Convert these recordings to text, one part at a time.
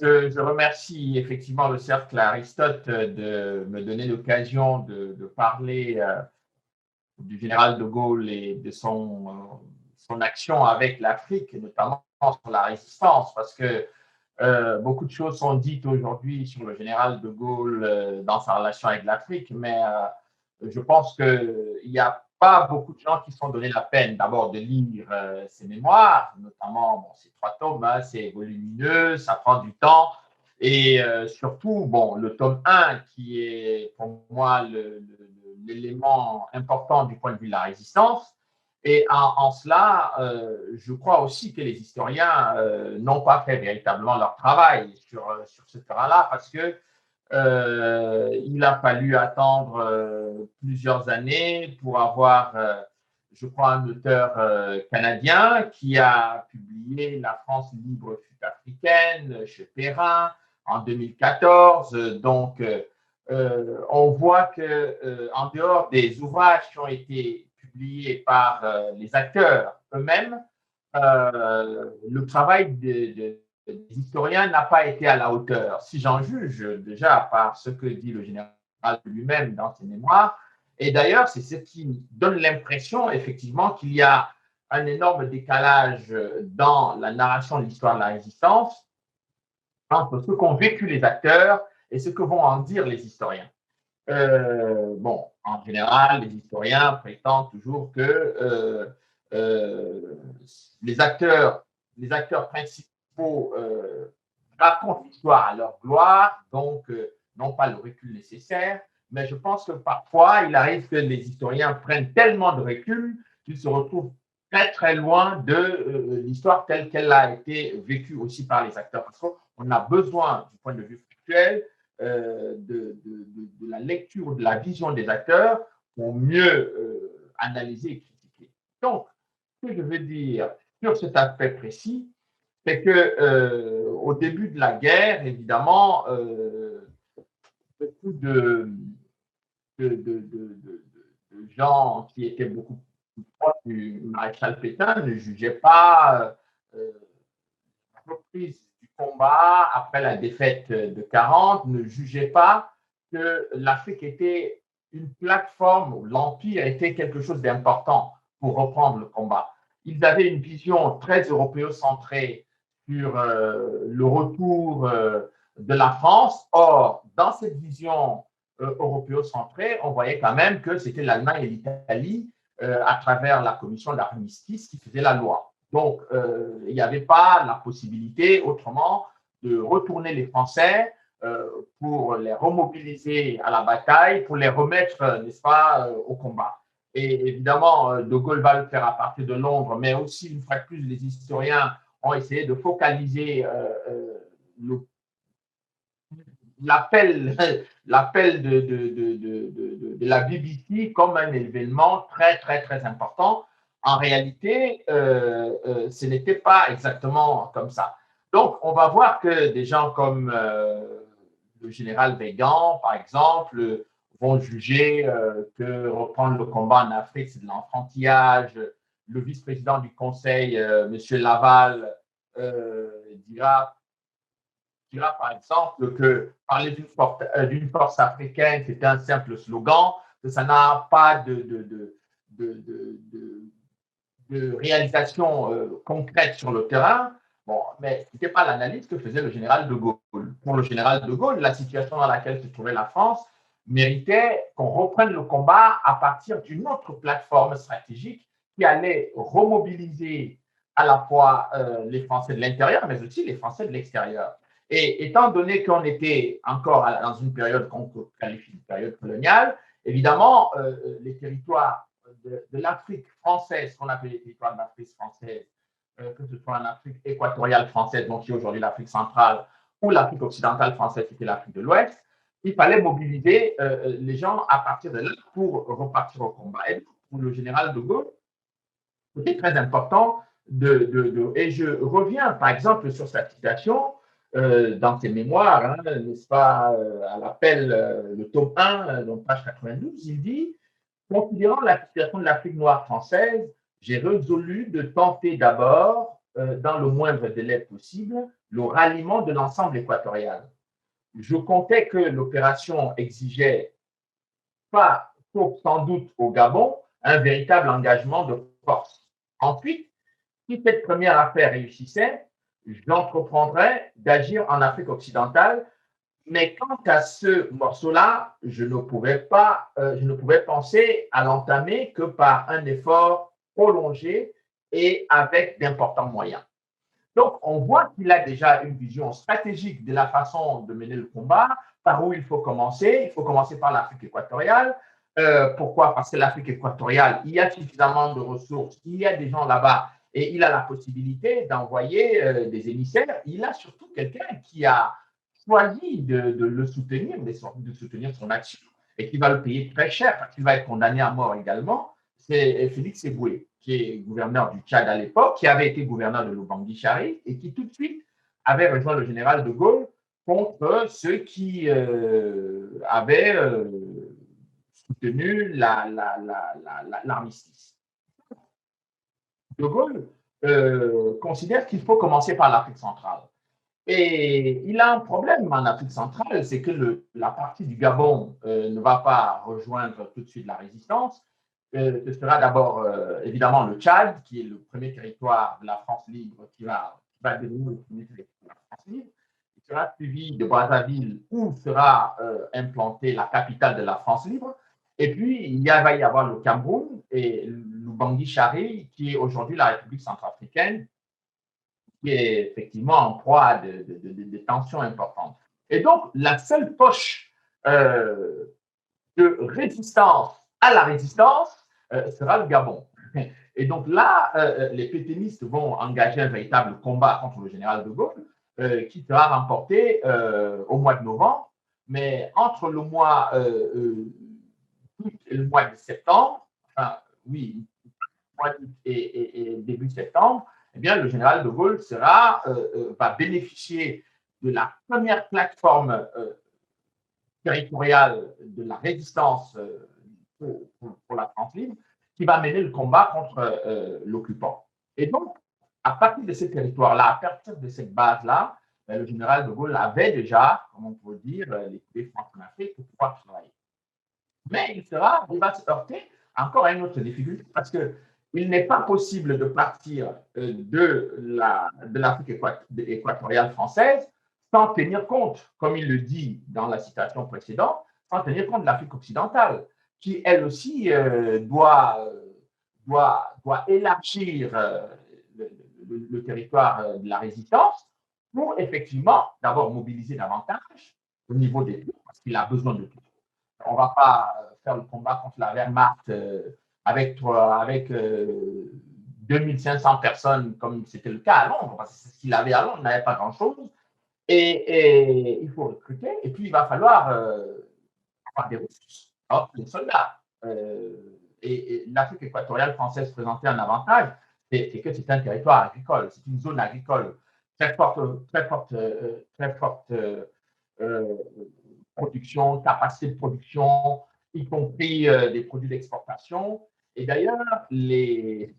je remercie effectivement le cercle Aristote de me donner l'occasion de parler du général de Gaulle et de son action avec l'Afrique, notamment sur la résistance, parce que beaucoup de choses sont dites aujourd'hui sur le général de Gaulle dans sa relation avec l'Afrique, mais je pense qu'il n'y a pas beaucoup de gens qui se sont donné la peine d'abord de lire ses mémoires, notamment bon, ces 3 tomes, hein, c'est volumineux, ça prend du temps, et surtout, bon, le tome 1 qui est pour moi l'élément important du point de vue de la résistance. Et en cela, je crois aussi que les historiens n'ont pas fait véritablement leur travail sur ce terrain-là parce que il a fallu attendre plusieurs années pour avoir, je crois, un auteur canadien qui a publié La France libre fut africaine chez Perrin en 2014. Donc, on voit que en dehors des ouvrages qui ont été publiés par les acteurs eux-mêmes, le travail des historiens n'a pas été à la hauteur. Si j'en juge déjà par ce que dit le général lui-même dans ses mémoires, et d'ailleurs, c'est ce qui donne l'impression effectivement qu'il y a un énorme décalage dans la narration de l'histoire de la résistance entre ce qu'ont vécu les acteurs et ce que vont en dire les historiens. Bon, en général, les historiens prétendent toujours que euh, les acteurs principaux racontent l'histoire à leur gloire, donc n'ont pas le recul nécessaire. Mais je pense que parfois, il arrive que les historiens prennent tellement de recul qu'ils se retrouvent très, très loin de l'histoire telle qu'elle a été vécue aussi par les acteurs. Parce qu'on a besoin, du point de vue factuel, de la lecture, de la vision des acteurs pour mieux analyser et critiquer. Donc, ce que je veux dire sur cet aspect précis, c'est que au début de la guerre, évidemment, beaucoup de gens qui étaient beaucoup plus proches du maréchal Pétain ne jugeaient pas la reprise du combat après la défaite de 40, ne jugeaient pas que l'Afrique était une plateforme où l'Empire était quelque chose d'important pour reprendre le combat. Ils avaient une vision très européocentrée sur le retour de la France. Or, dans cette vision européocentrée, on voyait quand même que c'était l'Allemagne et l'Italie, à travers la commission d'armistice, qui faisaient la loi. Donc, il n'y avait pas la possibilité, autrement, de retourner les Français pour les remobiliser à la bataille, pour les remettre, n'est-ce pas, au combat. Et évidemment, De Gaulle va le faire à partir de Londres, mais aussi, une fois de plus, les historiens ont essayé de focaliser l'appel de la BBC comme un événement très, très, très important. En réalité, ce n'était pas exactement comme ça. Donc, on va voir que des gens comme le général Weygand, par exemple, vont juger que reprendre le combat en Afrique, c'est de l'enfantillage. Le vice-président du Conseil, M. Laval, dira par exemple, que parler d'une force africaine, c'était un simple slogan, que ça n'a pas de réalisation concrète sur le terrain. Bon, mais ce n'était pas l'analyse que faisait le général de Gaulle. Pour le général de Gaulle, la situation dans laquelle se trouvait la France méritait qu'on reprenne le combat à partir d'une autre plateforme stratégique qui allait remobiliser à la fois les Français de l'intérieur, mais aussi les Français de l'extérieur. Et étant donné qu'on était encore dans une période qu'on qualifie de période coloniale, évidemment, les territoires de l'Afrique française, ce qu'on appelle les territoires d'Afrique française, que ce soit en Afrique équatoriale française, donc qui est aujourd'hui l'Afrique centrale, ou l'Afrique occidentale française, qui était l'Afrique de l'Ouest, il fallait mobiliser les gens à partir de là pour repartir au combat. Et pour le général de Gaulle, c'était très important et je reviens par exemple sur sa citation dans ses mémoires, hein, n'est-ce pas, à l'appel, le tome 1, donc page 92, il dit: considérant la situation de l'Afrique noire française, j'ai résolu de tenter d'abord dans le moindre délai possible, le ralliement de l'ensemble équatorial. Je comptais que l'opération exigeait pas, sauf sans doute au Gabon, un véritable engagement de force. Ensuite, si cette première affaire réussissait, j'entreprendrais d'agir en Afrique occidentale. Mais quant à ce morceau-là, je ne pouvais penser à l'entamer que par un effort prolongé et avec d'importants moyens. Donc, on voit qu'il a déjà une vision stratégique de la façon de mener le combat, par où il faut commencer. Il faut commencer par l'Afrique équatoriale. Pourquoi? Parce que l'Afrique équatoriale, il y a suffisamment de ressources, il y a des gens là-bas et il a la possibilité d'envoyer des émissaires. Il a surtout quelqu'un qui a choisi de le soutenir, de soutenir son action et qui va le payer très cher parce qu'il va être condamné à mort également. C'est Félix Eboué, qui est gouverneur du Tchad à l'époque, qui avait été gouverneur de l'Oubangui-Chari et qui tout de suite avait rejoint le général de Gaulle contre ceux qui avaient soutenu l'armistice. De Gaulle considère qu'il faut commencer par l'Afrique centrale. Et il a un problème en Afrique centrale, c'est que la partie du Gabon ne va pas rejoindre tout de suite la résistance. Ce sera d'abord évidemment le Tchad, qui est le premier territoire de la France libre, qui va devenir le premier territoire de la France libre. Il sera suivi de Brazzaville, où sera implantée la capitale de la France libre. Et puis, va y avoir le Cameroun et l'Oubangui-Chari, qui est aujourd'hui la République centrafricaine, qui est effectivement en proie à de tensions importantes. Et donc, la seule poche de résistance à la résistance sera le Gabon. Et donc là, les pétainistes vont engager un véritable combat contre le général de Gaulle, qui sera remporté au mois de novembre. Mais entre le mois d'août et le mois de septembre, enfin, oui, mois d'août et début septembre, eh bien, le général de Gaulle va bénéficier de la première plateforme territoriale de la résistance pour la France libre, qui va mener le combat contre l'occupant. Et donc, à partir de ces territoires-là, à partir de cette base-là, le général de Gaulle avait déjà, comme on peut dire, les coups France en Afrique pour pouvoir travailler. Mais il va se heurter encore à une autre difficulté, parce que il n'est pas possible de partir de l'Afrique équatoriale française sans tenir compte, comme il le dit dans la citation précédente, sans tenir compte de l'Afrique occidentale, qui elle aussi doit élargir le territoire de la résistance pour effectivement d'abord mobiliser davantage au niveau des troupes, parce qu'il a besoin de tout. On ne va pas faire le combat contre la Wehrmacht avec 2500 personnes, comme c'était le cas à Londres, parce que c'est ce qu'il avait à Londres, il n'avait pas grand-chose. Et il faut recruter, et puis il va falloir avoir des ressources. Alors, les soldats. Et l'Afrique équatoriale française présentait un avantage, c'est que c'est un territoire agricole, c'est une zone agricole très forte, production, capacité de production, y compris des produits d'exportation. Et d'ailleurs, les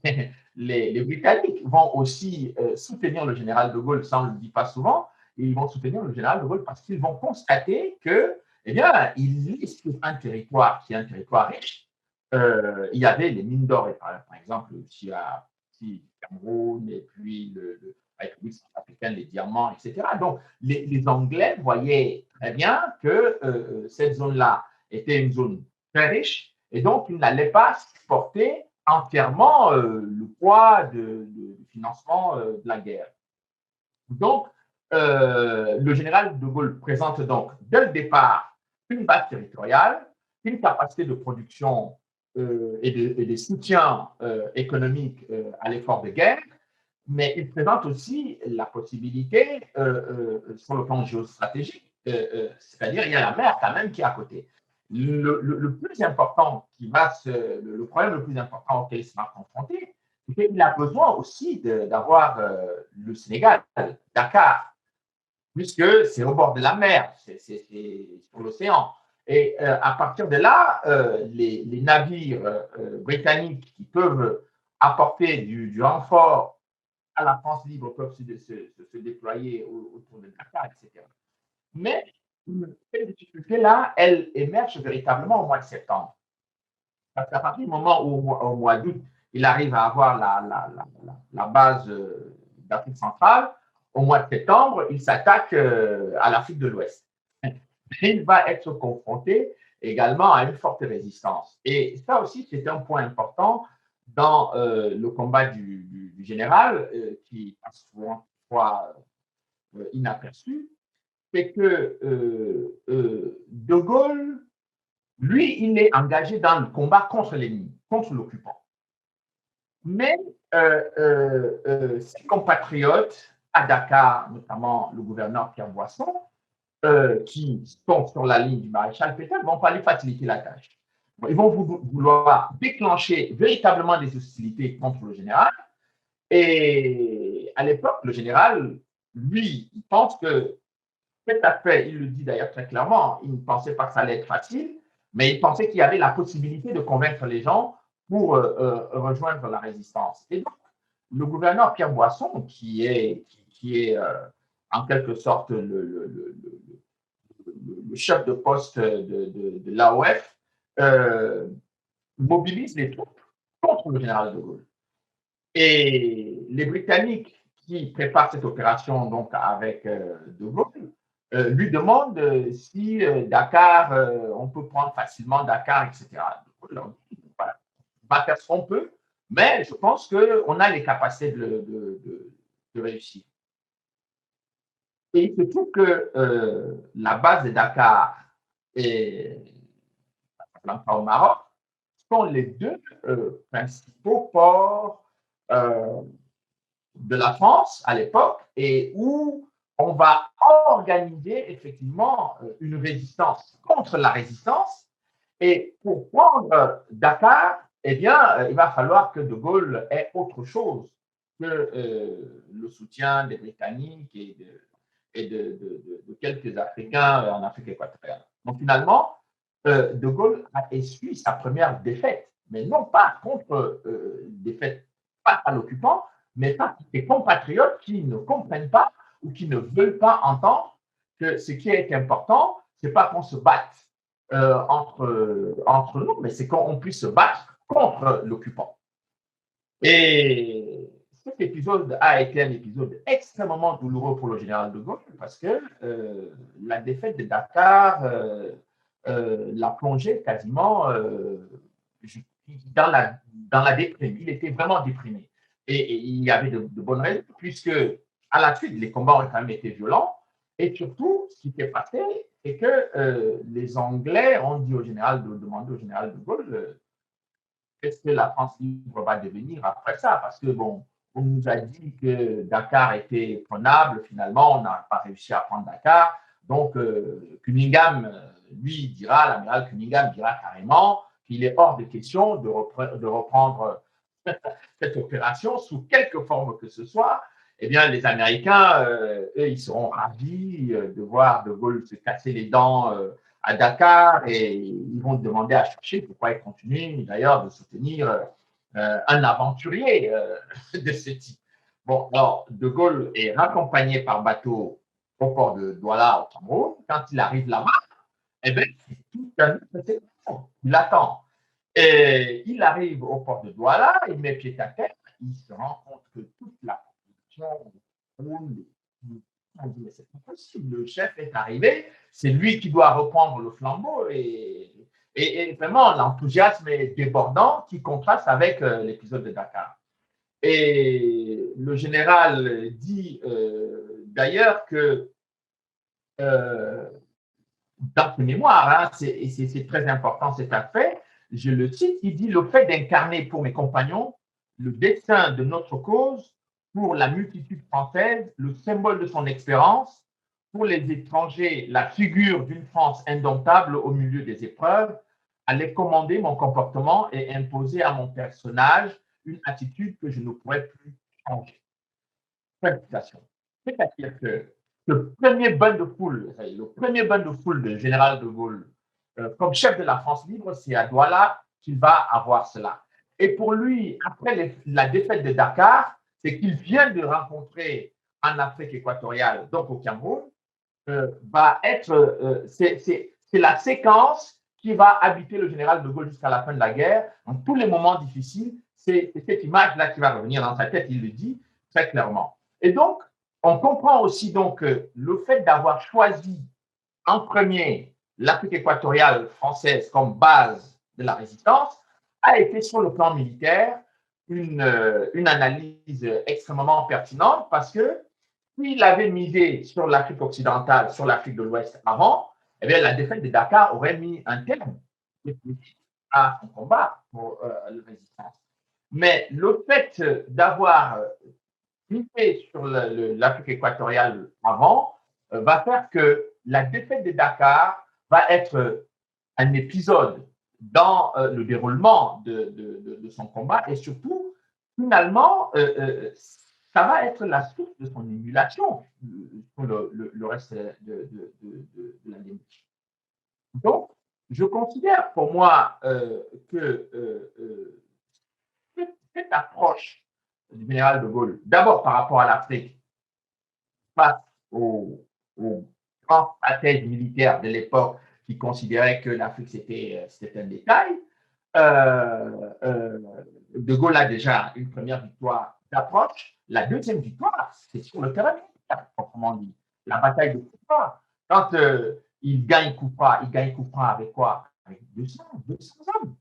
Britanniques vont aussi soutenir le général de Gaulle, ça on ne le dit pas souvent, ils vont soutenir le général de Gaulle parce qu'ils vont constater que, eh bien, il est sur un territoire qui est un territoire riche. Il y avait les mines d'or, par exemple, aussi à Cameroun, et puis la République centrafricaine, les diamants, etc. Donc, les Anglais voyaient très bien que cette zone-là était une zone très riche, et donc ils n'allaient pas supporter entièrement le poids du financement de la guerre. Donc, le général de Gaulle présente donc dès le départ une base territoriale, une capacité de production et de soutien économique à l'effort de guerre, mais il présente aussi la possibilité sur le plan géostratégique, c'est-à-dire il y a la mer quand même qui est à côté. Le plus important le problème le plus important auquel il sera confronté, c'est qu'il a besoin aussi d'avoir le Sénégal, Dakar, puisque c'est au bord de la mer, c'est sur l'océan. Et à partir de là, les navires britanniques qui peuvent apporter du renfort à la France libre peuvent se déployer autour de Dakar, etc. Mais cette difficulté-là, elle émerge véritablement au mois de septembre. Parce qu'à partir du moment où, au mois d'août, il arrive à avoir la base d'Afrique centrale, au mois de septembre, il s'attaque à l'Afrique de l'Ouest. Il va être confronté également à une forte résistance. Et ça aussi, c'est un point important dans le combat du général, qui passe souvent inaperçu, c'est que De Gaulle, lui, il est engagé dans le combat contre l'ennemi, contre l'occupant. Mais ses compatriotes à Dakar, notamment le gouverneur Pierre Boisson, qui sont sur la ligne du maréchal Pétain, ne vont pas lui faciliter la tâche. Ils vont vouloir déclencher véritablement des hostilités contre le général. Et à l'époque, le général, lui, il pense que cet aspect, il le dit d'ailleurs très clairement, il ne pensait pas que ça allait être facile, mais il pensait qu'il y avait la possibilité de convaincre les gens pour rejoindre la résistance. Et donc, le gouverneur Pierre Boisson, qui est en quelque sorte le chef de poste de l'AOF, mobilise les troupes contre le général de Gaulle. Et les Britanniques qui préparent cette opération donc avec De Gaulle lui demandent si Dakar, on peut prendre facilement Dakar, etc. De Gaulle, voilà, on va faire ce qu'on peut, mais je pense qu'on a les capacités de réussir. Et il se trouve que la base de Dakar et au Maroc sont les deux principaux ports de la France à l'époque et où on va organiser effectivement une résistance contre la résistance. Et pour prendre Dakar, eh bien, il va falloir que De Gaulle ait autre chose que le soutien des Britanniques et de quelques Africains en Afrique équatoriale. Donc finalement, De Gaulle a essuyé sa première défaite, mais non pas contre défaite face à l'occupant, mais face à ses compatriotes qui ne comprennent pas ou qui ne veulent pas entendre que ce qui est important, ce n'est pas qu'on se batte entre nous, mais c'est qu'on puisse se battre contre l'occupant. Et cet épisode a été un épisode extrêmement douloureux pour le général de Gaulle parce que la défaite de Dakar l'a plongé quasiment dans la déprime. Il était vraiment déprimé. Et il y avait de bonnes raisons, puisque à la suite, les combats ont quand même été violents. Et surtout, ce qui s'est passé, c'est que les Anglais ont dit au général de demander au général de Gaulle qu'est-ce que la France libre va devenir après ça? Parce que, bon, on nous a dit que Dakar était prenable, finalement, on n'a pas réussi à prendre Dakar. Donc, Cunningham, lui, dira, l'amiral Cunningham dira carrément qu'il est hors de question de reprendre cette opération sous quelque forme que ce soit. Eh bien, les Américains, eux, ils seront ravis de voir De Gaulle se casser les dents à Dakar et ils vont demander à chercher pourquoi il continue d'ailleurs de soutenir un aventurier de ce type. Bon, alors, De Gaulle est raccompagné par bateau au port de Douala au Cameroun. Quand il arrive là-bas, eh bien, c'est tout un autre. Il attend. Et il arrive au port de Douala, il met pied à terre, il se rend compte que toute la population roule. On dit, mais c'est pas possible, le chef est arrivé, c'est lui qui doit reprendre le flambeau et vraiment l'enthousiasme est débordant qui contraste avec l'épisode de Dakar. Et le général dit d'ailleurs que dans ses mémoires, hein, c'est très important cet aspect, je le cite, il dit « Le fait d'incarner pour mes compagnons le destin de notre cause pour la multitude française, le symbole de son expérience, pour les étrangers, la figure d'une France indomptable au milieu des épreuves, allait commander mon comportement et imposer à mon personnage une attitude que je ne pourrais plus changer. » C'est-à-dire que le premier bain de foule de général de Gaulle comme chef de la France libre, c'est à Douala qu'il va avoir cela. Et pour lui, après la défaite de Dakar, c'est qu'il vient de rencontrer en Afrique équatoriale, donc au Cameroun, va être, c'est la séquence qui va habiter le général de Gaulle jusqu'à la fin de la guerre. En tous les moments difficiles, c'est cette image-là qui va revenir dans sa tête, il le dit très clairement. Et donc, on comprend aussi donc le fait d'avoir choisi en premier l'Afrique équatoriale française comme base de la résistance a été sur le plan militaire une analyse extrêmement pertinente parce que s'il avait misé sur l'Afrique occidentale, sur l'Afrique de l'Ouest avant, eh bien, la défaite de Dakar aurait mis un terme à son combat pour la résistance. Mais le fait d'avoir misé sur l'Afrique équatoriale avant va faire que la défaite de Dakar va être un épisode dans le déroulement de son combat et surtout, finalement, ça va être la source de son émulation pour le reste de la démarche. Donc, je considère pour moi que cette approche du général de Gaulle, d'abord par rapport à l'Afrique, face aux grands stratèges militaires de l'époque qui considéraient que l'Afrique c'était un détail, de Gaulle a déjà une première victoire d'approche. La deuxième victoire, c'est sur le terrain militaire, proprement dit. La bataille de Koufa. Quand il gagne Koufa avec quoi? Avec 200 hommes.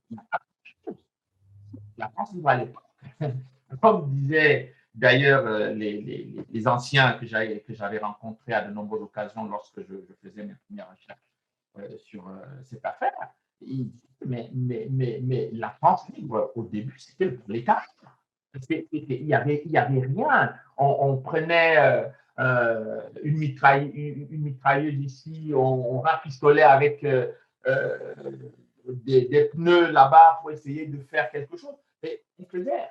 La France libre à l'époque. Comme disaient d'ailleurs les anciens que j'avais rencontrés à de nombreuses occasions lorsque je faisais mes premières recherches sur cette affaire, mais la France libre, au début, c'était le prolétariat. Il n'y avait rien. On prenait une mitrailleuse ici, on rafistolait avec des pneus là-bas pour essayer de faire quelque chose. Mais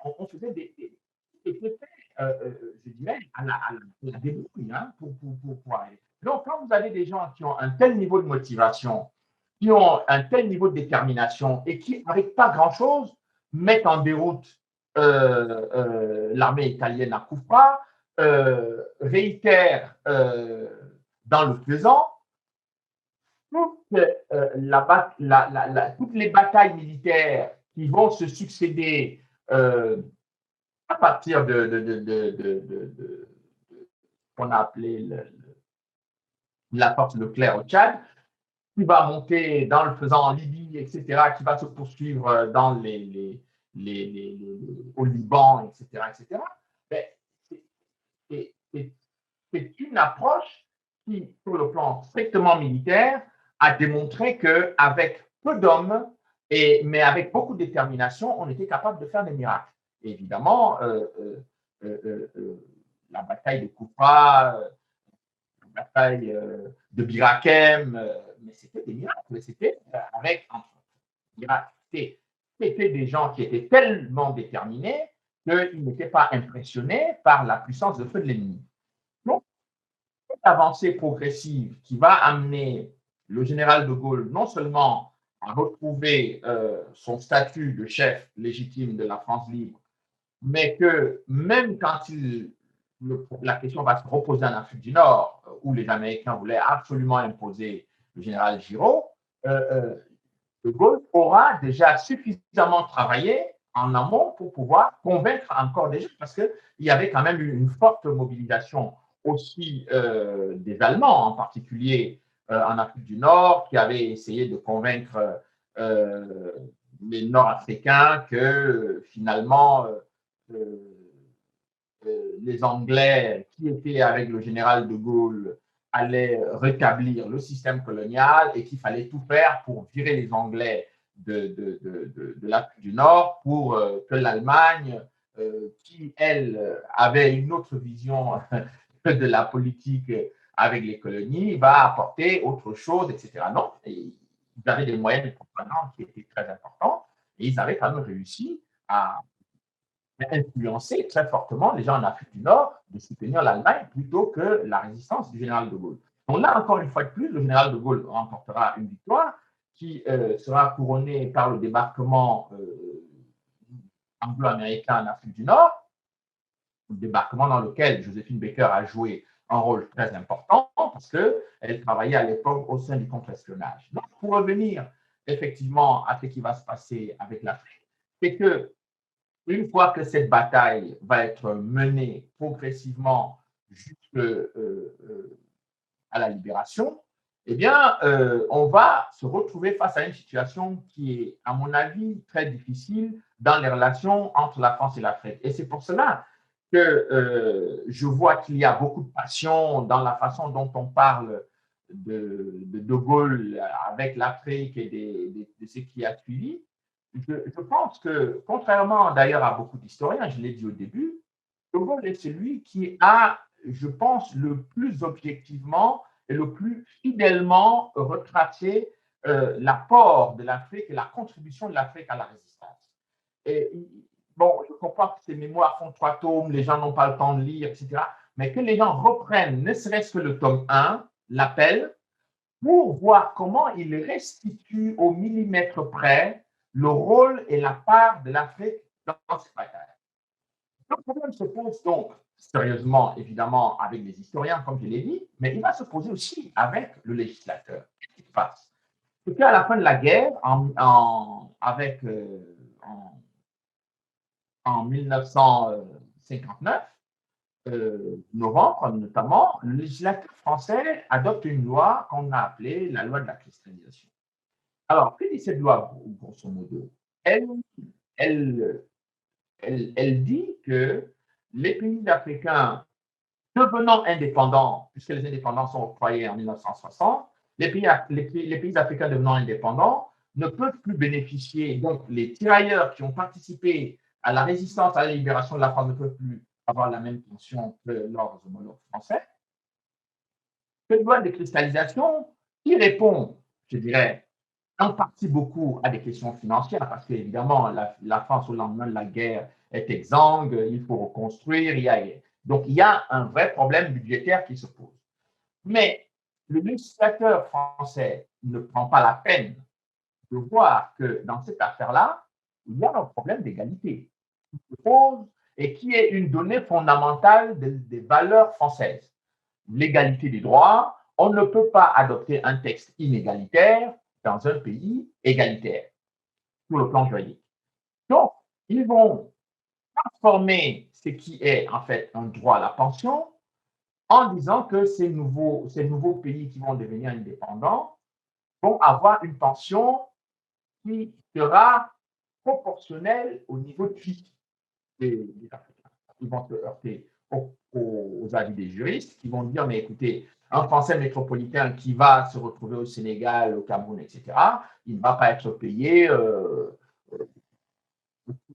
on faisait des effets, je dirais, à la débrouille hein, pour aller. Donc, quand vous avez des gens qui ont un tel niveau de motivation, qui ont un tel niveau de détermination et qui, avec pas grand-chose, mettent en déroute l'armée italienne à Koufa, réitèrent dans le faisant toutes les batailles militaires qui vont se succéder à partir de qu'on a appelé la force Leclerc au Tchad, qui va monter dans le faisant en Libye, etc., qui va se poursuivre dans au Liban, etc., etc. C'est une approche qui, sur le plan strictement militaire, a démontré qu'avec peu d'hommes, mais avec beaucoup de détermination, on était capable de faire des miracles. Et évidemment, la bataille de Koufa, la bataille de Birakem, mais c'était des miracles. C'était avec c'était des gens qui étaient tellement déterminés qu'ils n'étaient pas impressionnés par la puissance de feu de l'ennemi. Donc, cette avancée progressive qui va amener le général de Gaulle non seulement à retrouver son statut de chef légitime de la France libre, mais que même quand la question va se reposer en Afrique du Nord, où les Américains voulaient absolument imposer le général Giraud, de Gaulle aura déjà suffisamment travaillé en amont pour pouvoir convaincre encore des gens, parce qu'il y avait quand même une forte mobilisation aussi des Allemands, en particulier en Afrique du Nord, qui avaient essayé de convaincre les Nord-Africains que finalement les Anglais qui étaient avec le général de Gaulle allaient rétablir le système colonial et qu'il fallait tout faire pour virer les Anglais de l'Afrique du Nord pour que l'Allemagne, qui, elle, avait une autre vision de la politique avec les colonies, va apporter autre chose, etc. Non, et ils avaient des moyens de propagande qui étaient très importants et ils avaient quand même réussi à influencer très fortement les gens en Afrique du Nord de soutenir l'Allemagne plutôt que la résistance du général de Gaulle. Donc là, encore une fois de plus, le général de Gaulle remportera une victoire qui sera couronnée par le débarquement anglo-américain en Afrique du Nord. débarquement dans lequel Joséphine Baker a joué un rôle très important parce qu'elle travaillait à l'époque au sein du contre-espionnage. Donc, pour revenir effectivement à ce qui va se passer avec l'Afrique, c'est que une fois que cette bataille va être menée progressivement jusqu'à la libération, eh bien, on va se retrouver face à une situation qui est, à mon avis, très difficile dans les relations entre la France et l'Afrique. Et c'est pour cela que je vois qu'il y a beaucoup de passion dans la façon dont on parle de Gaulle avec l'Afrique et de ce qui a suivi. Je pense que, contrairement d'ailleurs à beaucoup d'historiens, je l'ai dit au début, De Gaulle est celui qui a, je pense, le plus objectivement et le plus fidèlement retracé l'apport de l'Afrique et la contribution de l'Afrique à la résistance. Et bon, je comprends que ces mémoires font 3 tomes, les gens n'ont pas le temps de lire, etc. Mais que les gens reprennent, ne serait-ce que le tome 1, l'appel, pour voir comment il restitue au millimètre près le rôle et la part de l'Afrique dans cette bataille. Le problème se pose donc sérieusement, évidemment, avec les historiens, comme je l'ai dit, mais il va se poser aussi avec le législateur. Qu'est-ce qui se passe? C'est qu'à la fin de la guerre, en 1959, novembre notamment, le législateur français adopte une loi qu'on a appelée la loi de la cristallisation. Alors, que dit cette loi, grosso modo? Elle, elle, elle dit que les pays africains devenant indépendants, puisque les indépendances sont octroyées en 1960, les pays africains devenant indépendants ne peuvent plus bénéficier, donc les tirailleurs qui ont participé à la résistance à la libération de la France ne peuvent plus avoir la même pension que leurs homologues français. Cette loi de cristallisation qui répond, je dirais, en partie beaucoup à des questions financières, parce qu'évidemment, la France au lendemain de la guerre est exsangue, il faut reconstruire, donc il y a un vrai problème budgétaire qui se pose. Mais le législateur français ne prend pas la peine de voir que dans cette affaire-là, il y a un problème d'égalité qui se pose et qui est une donnée fondamentale des valeurs françaises. L'égalité des droits, on ne peut pas adopter un texte inégalitaire dans un pays égalitaire, sur le plan juridique. Donc, ils vont transformer ce qui est en fait un droit à la pension en disant que ces nouveaux pays qui vont devenir indépendants vont avoir une pension qui sera proportionnelle au niveau de vie des Africains. Ils vont se heurter aux avis des juristes qui vont dire, mais écoutez, un Français métropolitain qui va se retrouver au Sénégal, au Cameroun, etc., il ne va pas être payé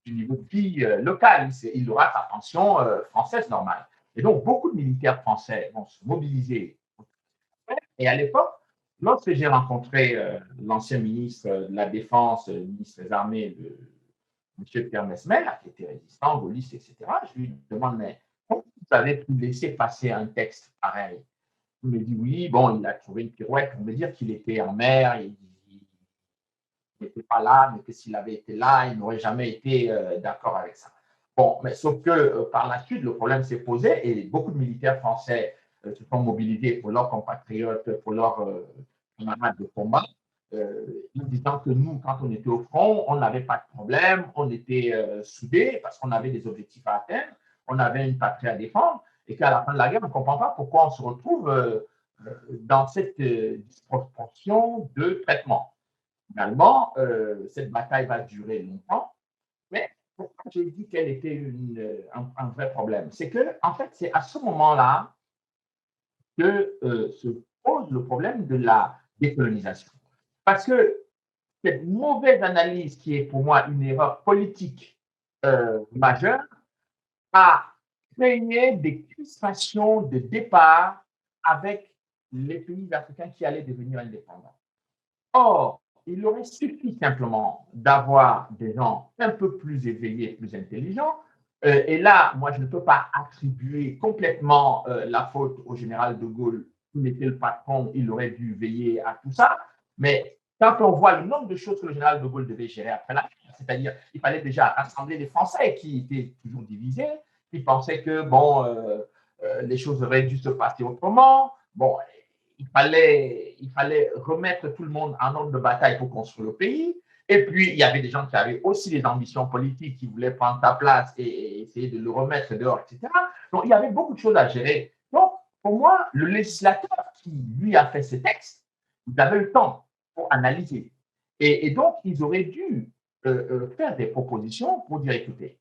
du niveau de vie local. Il aura sa pension française normale. Et donc, beaucoup de militaires français vont se mobiliser. Et à l'époque, lorsque j'ai rencontré l'ancien ministre de la Défense, ministre des Armées, M. Pierre Mesmer, qui était résistant, gaulliste, etc., je lui demande, mais comment vous avez pu laisser passer un texte pareil? Il me dit, oui, bon, il a trouvé une pirouette pour me dire qu'il était en mer, il n'était pas là, mais que s'il avait été là, il n'aurait jamais été d'accord avec ça. Bon, mais sauf que par la suite, le problème s'est posé et beaucoup de militaires français se sont mobilisés pour leurs compatriotes, pour leurs camarades de combat, en disant que nous, quand on était au front, on n'avait pas de problème, on était soudés parce qu'on avait des objectifs à atteindre, on avait une patrie à défendre, et qu'à la fin de la guerre, on ne comprend pas pourquoi on se retrouve dans cette disproportion de traitement. Finalement, cette bataille va durer longtemps, mais pourquoi j'ai dit qu'elle était un vrai problème? C'est que, en fait, c'est à ce moment-là que se pose le problème de la décolonisation. Parce que cette mauvaise analyse, qui est pour moi une erreur politique majeure, a créé des crispations de départ avec les pays africains qui allaient devenir indépendants. Or, il aurait suffi simplement d'avoir des gens un peu plus éveillés, plus intelligents. Et là, moi, je ne peux pas attribuer complètement la faute au général de Gaulle. Il était le patron, il aurait dû veiller à tout ça. Mais quand on voit le nombre de choses que le général de Gaulle devait gérer après la guerre, c'est-à-dire qu'il fallait déjà rassembler les Français qui étaient toujours divisés, qui pensaient que, bon, les choses auraient dû se passer autrement. Bon, il fallait remettre tout le monde en ordre de bataille pour construire le pays. Et puis, il y avait des gens qui avaient aussi des ambitions politiques, qui voulaient prendre sa place et essayer de le remettre dehors, etc. Donc, il y avait beaucoup de choses à gérer. Donc, pour moi, le législateur qui, lui, a fait ce texte, il avait le temps pour analyser. Et donc, ils auraient dû faire des propositions pour dire, écoutez,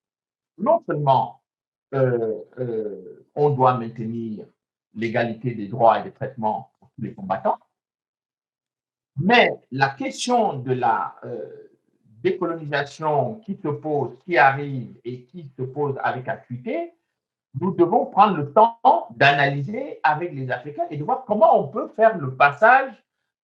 non seulement on doit maintenir l'égalité des droits et des traitements pour tous les combattants, mais la question de la décolonisation qui se pose, qui arrive et qui se pose avec acuité, nous devons prendre le temps d'analyser avec les Africains et de voir comment on peut faire le passage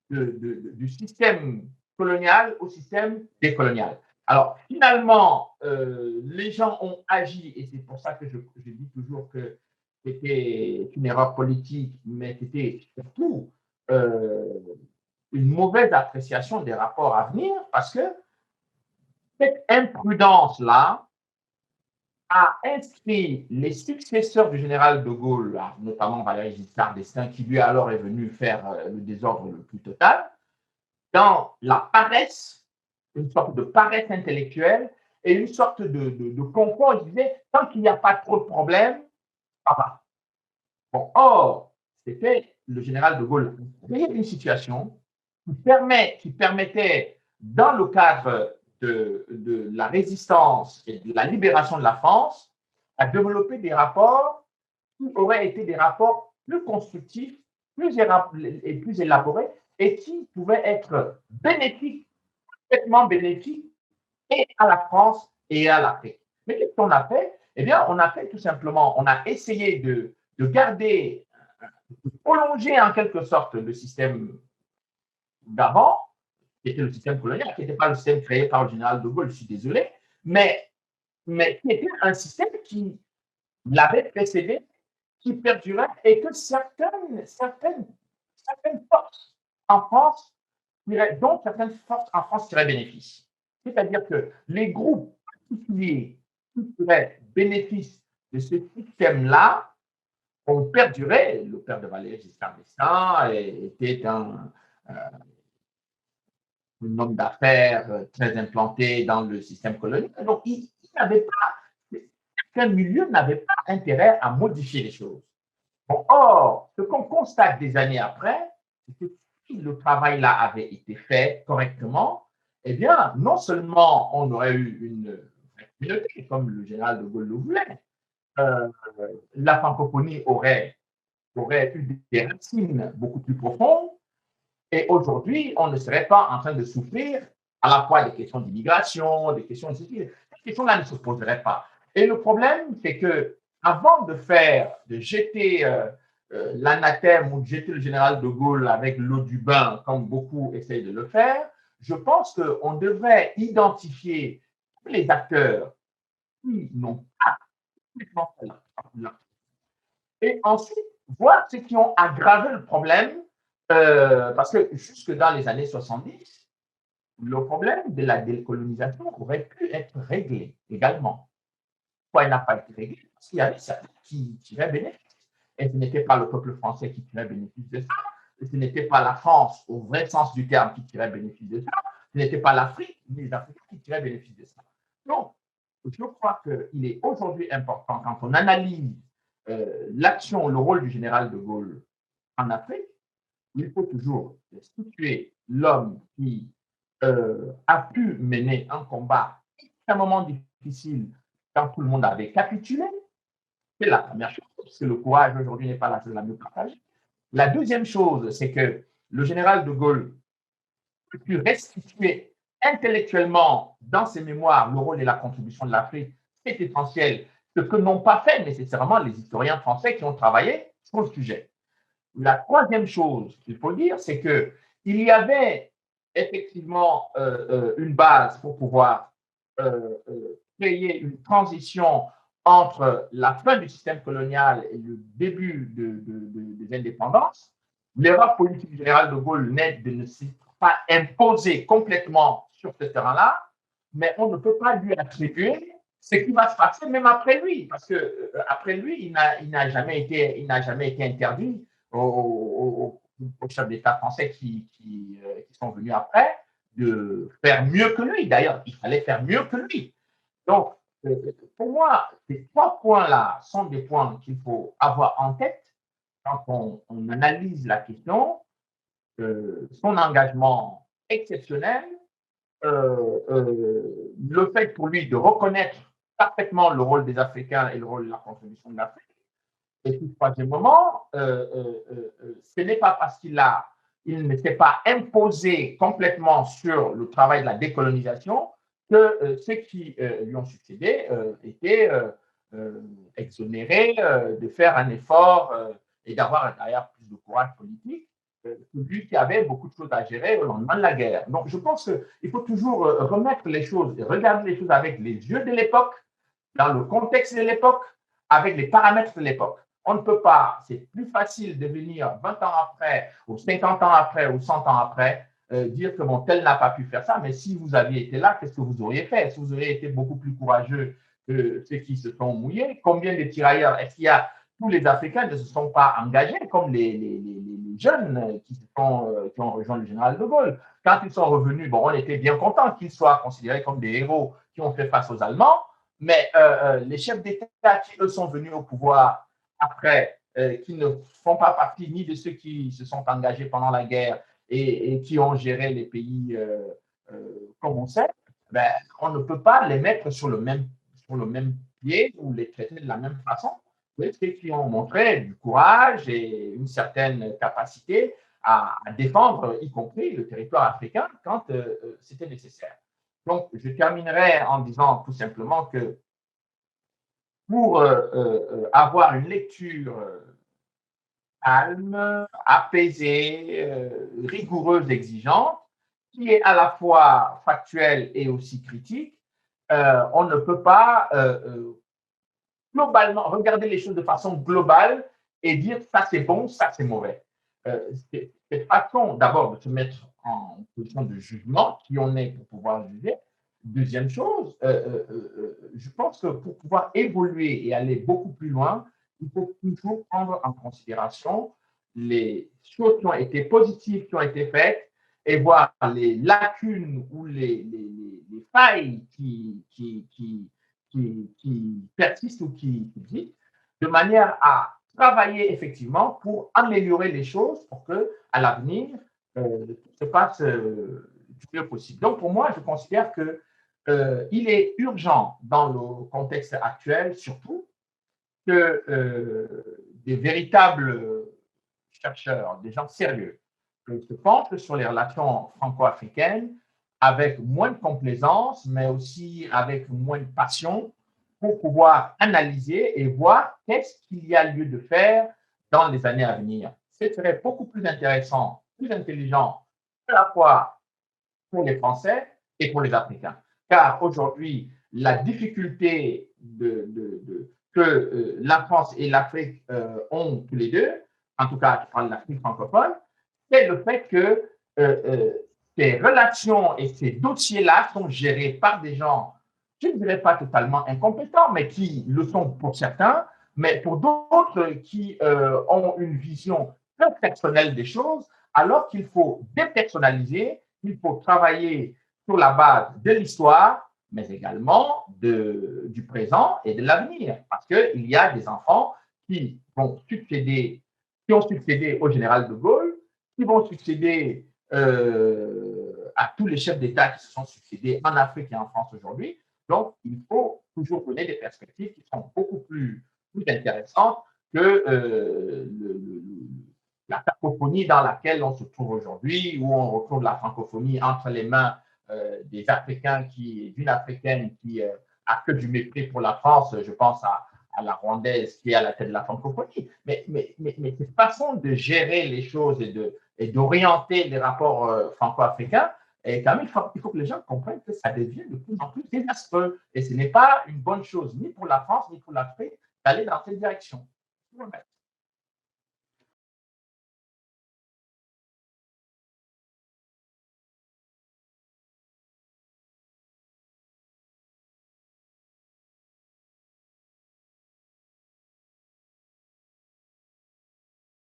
du système colonial au système décolonial. Alors, finalement, les gens ont agi, et c'est pour ça que je dis toujours que c'était une erreur politique, mais c'était surtout une mauvaise appréciation des rapports à venir, parce que cette imprudence-là a inscrit les successeurs du général de Gaulle, notamment Valéry Giscard d'Estaing, qui lui alors est venu faire le désordre le plus total, dans la paresse, une sorte de paresse intellectuelle et une sorte de confort. Il disait, tant qu'il n'y a pas trop de problèmes, ça va. Bon, or, c'était le général de Gaulle créer une situation qui permettait, dans le cadre de la résistance et de la libération de la France, à développer des rapports qui auraient été des rapports plus constructifs, plus élaborés, et qui pouvaient être bénéfiques, complètement bénéfiques, et à la France et à l'Afrique. Mais qu'est-ce qu'on a fait? Eh bien, on a fait tout simplement, on a essayé de garder, de prolonger en quelque sorte le système d'avant, qui était le système colonial, qui n'était pas le système créé par le général de Gaulle, je suis désolé, mais qui était un système qui l'avait précédé, qui perdurait et que certaines forces en France, dont certaines forces en France tiraient bénéfice. C'est-à-dire que les groupes particuliers qui tiraient bénéfice de ce système-là ont perduré. Le père de Valéry Giscard d'Estaing était un homme d'affaires très implanté dans le système colonial. Donc, il n'avait pas, certains milieux n'avaient pas intérêt à modifier les choses. Bon, or, ce qu'on constate des années après, c'est que si le travail-là avait été fait correctement, eh bien, non seulement on aurait eu une communauté, comme le général de Gaulle le voulait, euh, la francophonie aurait eu des racines beaucoup plus profondes, et aujourd'hui, on ne serait pas en train de souffrir à la fois des questions d'immigration, des questions de sécurité. Ces questions-là ne se poseraient pas. Et le problème, c'est que avant de jeter l'anathème ou de jeter le général de Gaulle avec l'eau du bain, comme beaucoup essayent de le faire, je pense qu'on devrait identifier tous les acteurs qui n'ont pas complètement fait là. Et ensuite, voir ceux qui ont aggravé le problème, parce que jusque dans les années 70, le problème de la décolonisation aurait pu être réglé également. Pourquoi il n'a pas été réglé? Parce qu'il y avait certains qui tiraient bénéfice. Et ce n'était pas le peuple français qui tirait bénéfice de ça. Et ce n'était pas la France, au vrai sens du terme, qui tirait bénéfice de ça. Ce n'était pas l'Afrique, ni les Africains qui tiraient bénéfice de ça. Donc, je crois qu'il est aujourd'hui important, quand on analyse l'action, le rôle du général de Gaulle en Afrique, il faut toujours situer l'homme qui a pu mener un combat extrêmement difficile quand tout le monde avait capitulé. C'est la première chose, parce que le courage aujourd'hui n'est pas la mieux partagée. La deuxième chose, c'est que le général de Gaulle a pu restituer intellectuellement dans ses mémoires le rôle et la contribution de l'Afrique. C'est essentiel, ce que n'ont pas fait nécessairement les historiens français qui ont travaillé sur le sujet. La troisième chose qu'il faut dire, c'est qu'il y avait effectivement une base pour pouvoir créer une transition entre la fin du système colonial et le début des indépendances. L'erreur politique générale de Gaulle n'est de ne pas imposer complètement sur ce terrain-là, mais on ne peut pas lui attribuer ce qui va se passer même après lui, parce que après lui, il n'a jamais été interdit aux chefs d'État français qui sont venus après de faire mieux que lui. D'ailleurs, il fallait faire mieux que lui. Donc, pour moi, ces trois points-là sont des points qu'il faut avoir en tête quand on analyse la question. Son engagement exceptionnel, le fait pour lui de reconnaître parfaitement le rôle des Africains et le rôle de la contribution de l'Afrique. Et puis, troisième moment, ce n'est pas parce il ne s'est pas imposé complètement sur le travail de la décolonisation que ceux qui lui ont succédé étaient exonérés de faire un effort et d'avoir d'ailleurs plus de courage politique que lui qui avait beaucoup de choses à gérer au lendemain de la guerre. Donc, je pense qu'il faut toujours remettre les choses, regarder les choses avec les yeux de l'époque, dans le contexte de l'époque, avec les paramètres de l'époque. On ne peut pas, c'est plus facile de venir 20 ans après, ou 50 ans après, ou 100 ans après, dire que bon, tel n'a pas pu faire ça, mais si vous aviez été là, qu'est-ce que vous auriez fait? Si vous auriez été beaucoup plus courageux que ceux qui se sont mouillés, combien de tirailleurs, est-ce qu'il y a, tous les Africains ne se sont pas engagés comme les jeunes qui ont rejoint le général de Gaulle. Quand ils sont revenus, bon, on était bien contents qu'ils soient considérés comme des héros qui ont fait face aux Allemands, mais les chefs d'État qui, eux, sont venus au pouvoir après, qui ne font pas partie ni de ceux qui se sont engagés pendant la guerre et qui ont géré les pays comme on sait, ben, on ne peut pas les mettre sur le même pied ou les traiter de la même façon. Ceux qui ont montré du courage et une certaine capacité à défendre, y compris le territoire africain, quand c'était nécessaire. Donc, je terminerai en disant tout simplement que pour avoir une lecture calme, apaisée, rigoureuse, exigeante, qui est à la fois factuelle et aussi critique, on ne peut pas globalement regarder les choses de façon globale et dire ça c'est bon, ça c'est mauvais. Cette façon d'abord de se mettre en position de jugement, qui on est pour pouvoir juger. Deuxième chose, je pense que pour pouvoir évoluer et aller beaucoup plus loin, il faut toujours prendre en considération les choses qui ont été positives, qui ont été faites, et voir les lacunes ou les failles qui persistent ou qui existent, de manière à travailler effectivement pour améliorer les choses pour que, à l'avenir, tout se passe du mieux possible. Donc, pour moi, je considère que il est urgent dans le contexte actuel, surtout, que des véritables chercheurs, des gens sérieux, se penchent sur les relations franco-africaines avec moins de complaisance, mais aussi avec moins de passion, pour pouvoir analyser et voir qu'est-ce qu'il y a lieu de faire dans les années à venir. Ce serait beaucoup plus intéressant, plus intelligent, à la fois pour les Français et pour les Africains. Car aujourd'hui, la difficulté que la France et l'Afrique ont tous les deux, en tout cas, je parle de l'Afrique francophone, c'est le fait que ces relations et ces dossiers-là sont gérés par des gens, je ne dirais pas totalement incompétents, mais qui le sont pour certains, mais pour d'autres qui ont une vision très personnelle des choses, alors qu'il faut dépersonnaliser, il faut travailler sur la base de l'histoire, mais également du présent et de l'avenir. Parce qu'il y a des enfants qui ont succédé au général de Gaulle, qui vont succéder à tous les chefs d'État qui se sont succédés en Afrique et en France aujourd'hui. Donc, il faut toujours donner des perspectives qui sont beaucoup plus intéressantes que la cacophonie dans laquelle on se trouve aujourd'hui, où on retrouve la francophonie entre les mains des Africains, d'une Africaine qui a que du mépris pour la France. Je pense à la Rwandaise qui est à la tête de la francophonie. Mais cette façon de gérer les choses et d'orienter les rapports franco-africains, et quand même, il faut que les gens comprennent que ça devient de plus en plus désastreux. Et ce n'est pas une bonne chose, ni pour la France, ni pour l'Afrique, d'aller dans cette direction.